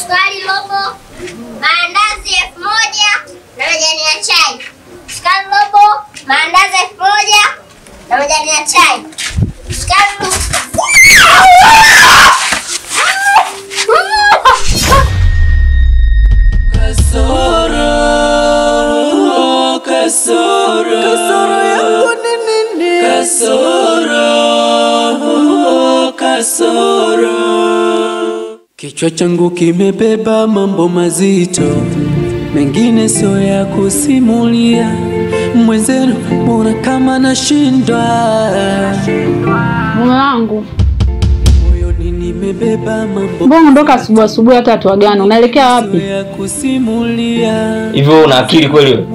sukari robo, maandazi 1000 na majani ya chai. Sukari robo, maandazi 1000 na majani ya chai. Sukari robo. Kasoro yangu ni nini? Kasoro. Kichwa changu kimebeba mambo mazito, mengine sio ya kusimulia. Mwenzenu mbona kama nashindwa? Mume wangu, moyoni nimebeba mambo. mbona ondoka asubuhi hata tuagane? Unaelekea wapi? Hivyo una akili kweli wewe?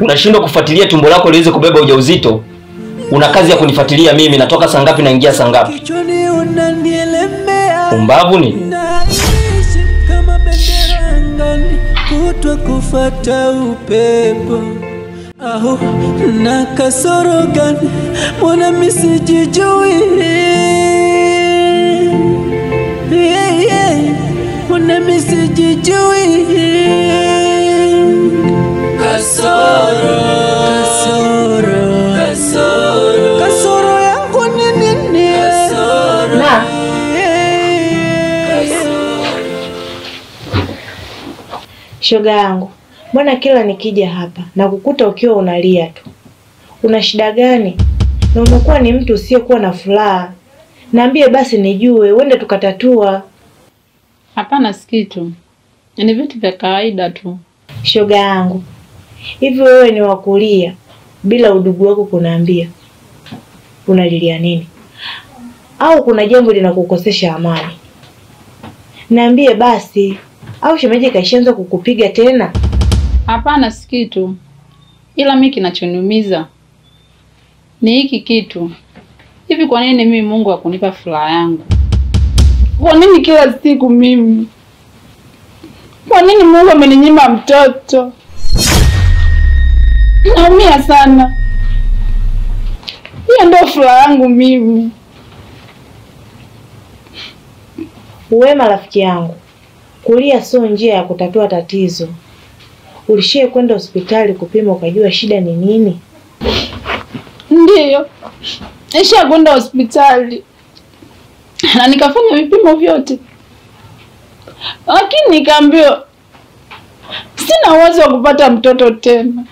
Unashindwa kufuatilia tumbo lako liweze kubeba ujauzito? Una kazi ya kunifuatilia mimi, natoka saa ngapi naingia saa ngapi? Umbavu ni kama bendera angani, kutwa kufuata upepo. Aho, na kasoro gani? Mbona mimi sijijui? Mbona mimi sijijui? Kasoro yangu ni nini? Na shoga yangu, mbona kila nikija hapa na kukuta ukiwa unalia tu? Una shida gani? Na umekuwa ni mtu usiyekuwa na furaha. Niambie basi nijue, uende tukatatua. Hapana sikitu. Ni vitu vya kawaida tu. Shoga yangu, hivi wewe ni wakulia bila udugu wako kunaambia? Unalilia nini? Au kuna jambo linakukosesha amani? Niambie basi. Au shemeji kaishaanza kukupiga tena? Hapana sikitu. Ila mimi kinachoniumiza ni hiki kitu. Hivi kwa nini mimi Mungu hakunipa furaha yangu? Kwa nini kila siku mimi? Kwa nini Mungu ameninyima mtoto? Naumia sana. Hiyo ndio furaha yangu mimi. Wema rafiki yangu, kulia sio njia ya kutatua tatizo. Ulishie kwenda hospitali kupima ukajua shida ni nini? Ndiyo. Nisha kwenda hospitali. Na nikafanya vipimo vyote. Lakini nikaambiwa sina uwezo wa kupata mtoto tena.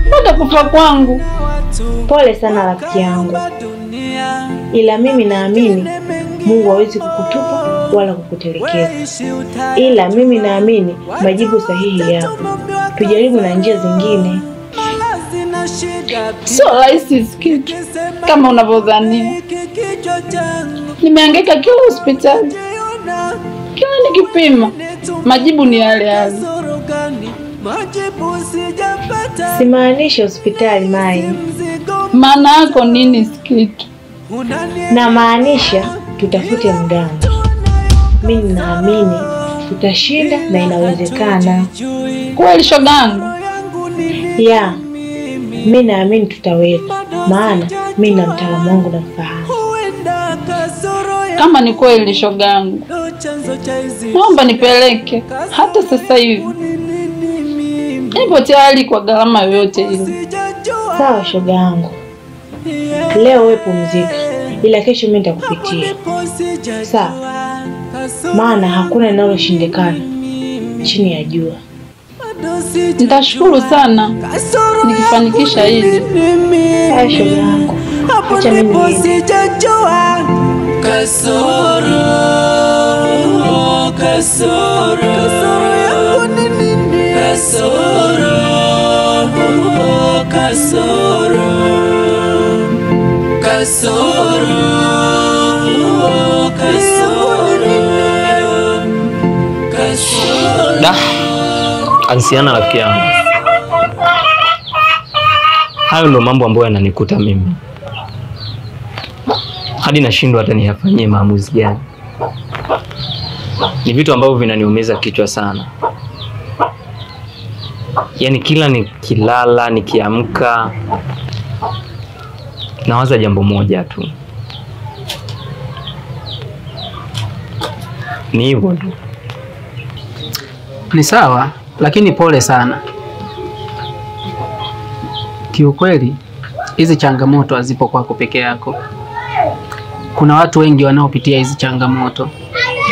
Mpaka kufa kwangu. Pole sana rafiki yangu. Ila mimi naamini Mungu hawezi kukutupa wala kukutelekeza. Ila mimi naamini majibu sahihi yapo. Tujaribu na njia zingine. Sio rahisi kitu kama unavyodhania. Nimehangaika kila hospitali. Kila nikipima majibu ni yale yale. Simaanishi hospitali Mai. Maana yako nini sikitu? Na maanisha tutafute mganga. Mimi naamini tutashinda na inawezekana. Kweli shogangu? Ya. Mimi naamini tutaweza. Maana mimi na mtaalamu wangu namfahamu. Kama ni kweli shogangu, naomba nipeleke hata sasa hivi. Nipo tayari kwa gharama yoyote ile. Sawa shoga yangu. Leo wewe pumzika, ila kesho mimi nitakupitia. Sawa. Maana hakuna linaloshindikana chini ya jua. Nitashukuru sana nikifanikisha hili. Haya shoga yangu. Acha mimi niende. Kasoro yangu ni nini? Kasoro. Da, ansiana rafiki yangu. Hayo ndo mambo ambayo yananikuta mimi. Hadi nashindwa hata niyafanyie maamuzi gani. Ni vitu ambavyo vinaniumiza kichwa sana. Yaani kila nikilala, nikiamka nawaza jambo moja tu. Ni hivyo. Ni sawa, lakini pole sana. Kiukweli, hizi changamoto hazipo kwako peke yako. Kuna watu wengi wanaopitia hizi changamoto.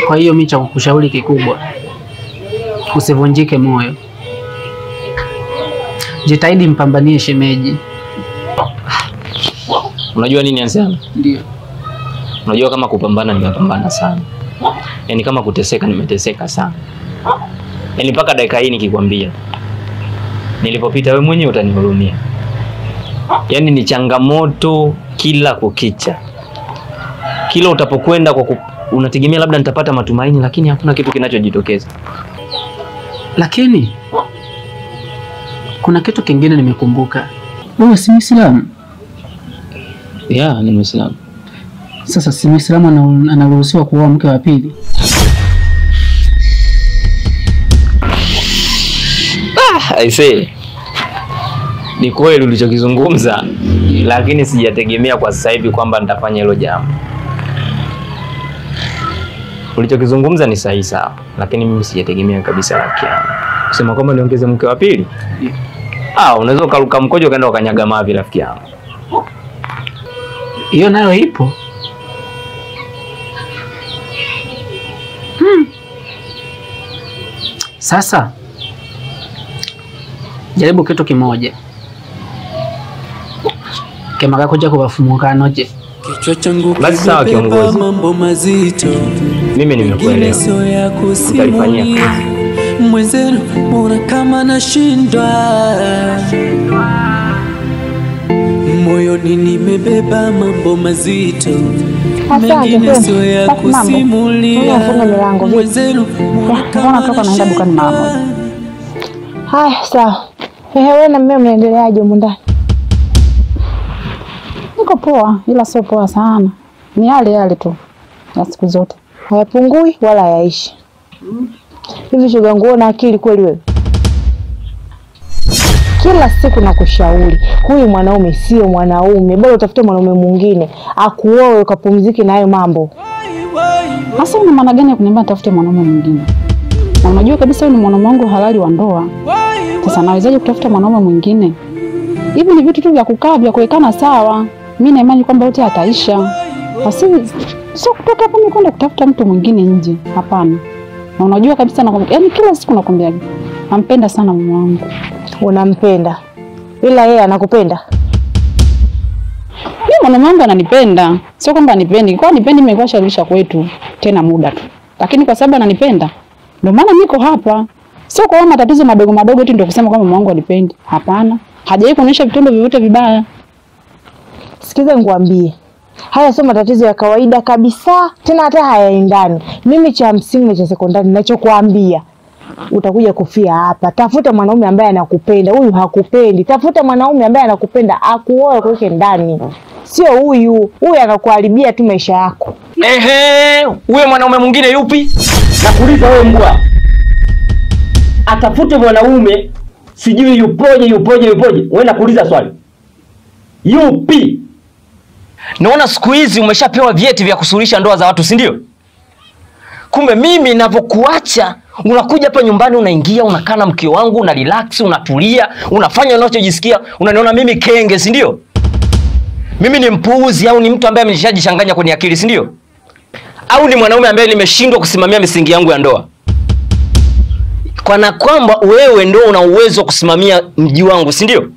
Kwa hiyo mimi cha kukushauri kikubwa, usivunjike moyo. Jitahidi mpambanie shemeji. Unajua nini Anselm? Ndio. Unajua kama kupambana nimepambana sana. Yaani kama kuteseka nimeteseka sana. Yaani mpaka dakika hii nikikwambia nilipopita wewe mwenyewe utanihurumia. Yaani ni changamoto kila kukicha. Kila utapokwenda unategemea labda nitapata matumaini, lakini hakuna kitu kinachojitokeza. Lakini kuna kitu kingine nimekumbuka. Wewe si Muislamu? Ni Muislamu. Sasa si Muislamu anaruhusiwa kuoa mke wa pili? I say. Ni kweli ulichokizungumza, lakini sijategemea kwa sasa hivi kwamba nitafanya hilo jambo. Ulichokizungumza ni sahihi sawa, lakini mimi sijategemea kabisa rafiki yangu. Kusema kwamba niongeze mke wa pili? Unaweza ukaruka mkojo kaenda ukanyaga mavi rafiki yangu. Hiyo nayo ipo. Sasa jaribu kitu kimoja. Kama kakuja kubafumuka noje. Kichwa changu basi sawa kiongozi. Mambo mazito. Mimi nimekuelewa. Utalifanyia kazi. Mwenzenu mbona kama nashindwa. Moyoni nimebeba mambo mazito. Mengine sio ya kusimulia. Mwenzenu mbona kama naenda dukani mara. Haya sawa. Wewe na mimi mnaendeleaje huko ndani? Niko poa, ila sio poa sana. Ni yale tu na siku zote. Hayapungui wala hayaishi. Hivi shoga nguo na akili kweli wewe? Kila siku nakushauri, huyu mwanaume sio mwanaume, bora utafute mwanaume mwingine akuoe ukapumzike na hayo mambo. Hasa una maana gani kuniambia tafute mwanaume mwingine? Na unajua kabisa wewe ni mwanaume wangu halali wa ndoa. Sasa nawezaje kutafuta mwanaume mwingine? Hivi ni vitu tu vya kukaa vya kuwekana sawa. Mimi na imani kwamba yote yataisha. Basi sio kutoka hapa kwenda kutafuta mtu mwingine nje. Hapana. Na unajua kabisa yaani kila siku nakwambia nampenda sana mume wangu. Unampenda? Ila yeye anakupenda? Mimi mume wangu ananipenda. Sio kwamba anipendi. Kwa nipendi nimekuwa sharisha kwetu tena muda tu. Lakini kwa sababu ananipenda ndio maana niko hapa. Sio kwa matatizo madogo madogo tu ndio kusema kwamba mume wangu anipendi. Hapana. Hajawahi kuonyesha vitendo vyovyote vibaya. Sikiza nikwambie. Haya sio matatizo ya kawaida kabisa, tena hata hayaendani. Mimi cha msingi na cha sekondari ninachokuambia, utakuja kufia hapa. Tafuta mwanaume ambaye anakupenda. Huyu hakupendi. Tafuta mwanaume ambaye anakupenda akuoe kuweke ndani. Sio huyu anakuharibia tu maisha yako. Huyo mwanaume mwingine yupi? Nakuuliza wewe mbwa. Atafute mwanaume sijui yupoje. Wewe nakuuliza swali. Yupi? Naona siku hizi umeshapewa vyeti vya kusuluhisha ndoa za watu, si ndio? Kumbe mimi ninapokuacha unakuja hapa nyumbani, unaingia, unakaa na mke wangu, una relax, unatulia, unafanya unachojisikia, unaniona mimi kenge, si ndio? Mimi ni mpuuzi au ni mtu ambaye ameshajishanganya kwenye akili, si ndio? Au ni mwanaume ambaye nimeshindwa kusimamia misingi yangu ya ndoa? Kana kwamba wewe ndio una uwezo wa kusimamia mji wangu, si ndio?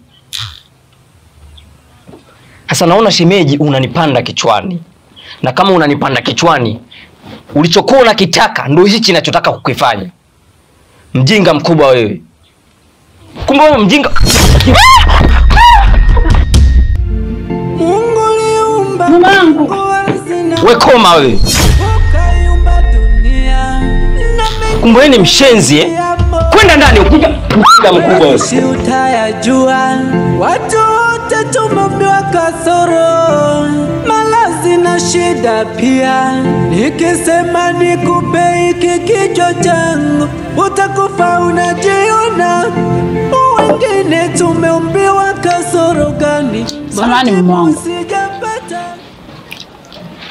Sasa naona shemeji unanipanda kichwani. Na kama unanipanda kichwani, ulichokuwa unakitaka ndio hichi ninachotaka kukifanya. Mjinga mkubwa wewe. Kumbe wewe mjinga. Mungu aliumba Mamangu. Wewe koma wewe. Kumbe wewe ni mshenzi Kwenda ndani upiga mkubwa wewe. Si utayajua. Watu wote tumepewa kasoro. Malazi na shida pia. Nikisema nikupe hiki kichwa changu, utakufa unajiona. Wengine tumeumbiwa kasoro gani? Samahani mume wangu.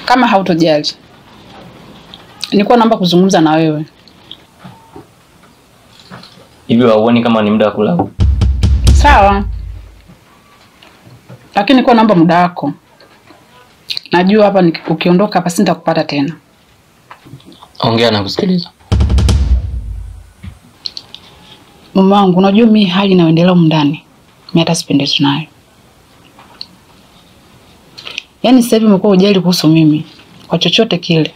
Kama hautojali, Nilikuwa naomba kuzungumza na wewe. Hivi hauoni kama ni muda wa kulala? Sawa. Lakini nilikuwa naomba muda wako. Najua hapa ukiondoka hapa sitakupata tena. Ongea na kusikiliza. Mume wangu, unajua mimi hali inayoendelea huko ndani, mimi hata sipendezwi nayo. Yaani sasa hivi umekuwa hujali kuhusu mimi kwa chochote kile.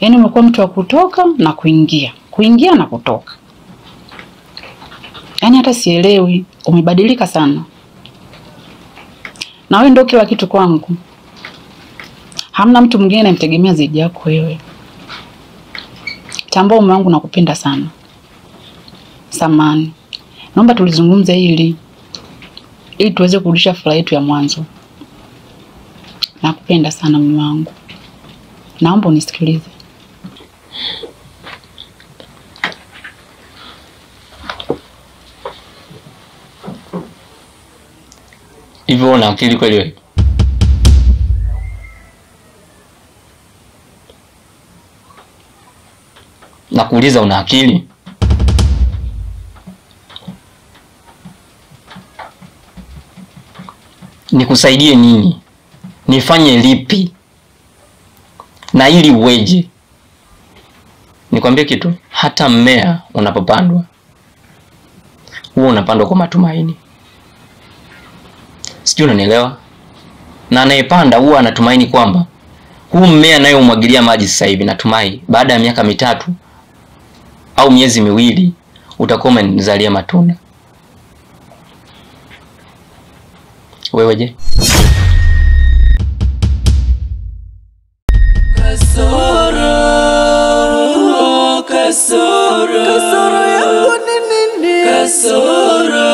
Yaani umekuwa mtu wa kutoka na kuingia na kutoka. Yaani hata sielewi, umebadilika sana. Na wewe ndio kila kitu kwangu. Hamna mtu mwingine anamtegemea zaidi yako wewe. Tambua mume wangu, nakupenda sana. Samani. Naomba tulizungumze ili tuweze kurudisha furaha yetu ya mwanzo. Nakupenda sana mume wangu. Naomba unisikilize. Hivyo una akili kweli wewe? Nakuuliza, una akili? Nikusaidie nini? Nifanye lipi? Na ili uweje? Nikwambie kitu, hata mmea unapopandwa huwa unapandwa kwa matumaini. Sijui unanielewa? Na anayepanda huwa anatumaini kwamba huu mmea naye umwagilia maji sasa hivi, natumai baada ya miaka 3 au miezi 2 utakuwa umenizalia matunda. Wewe je? Kasoro yangu ni nini? Kasoro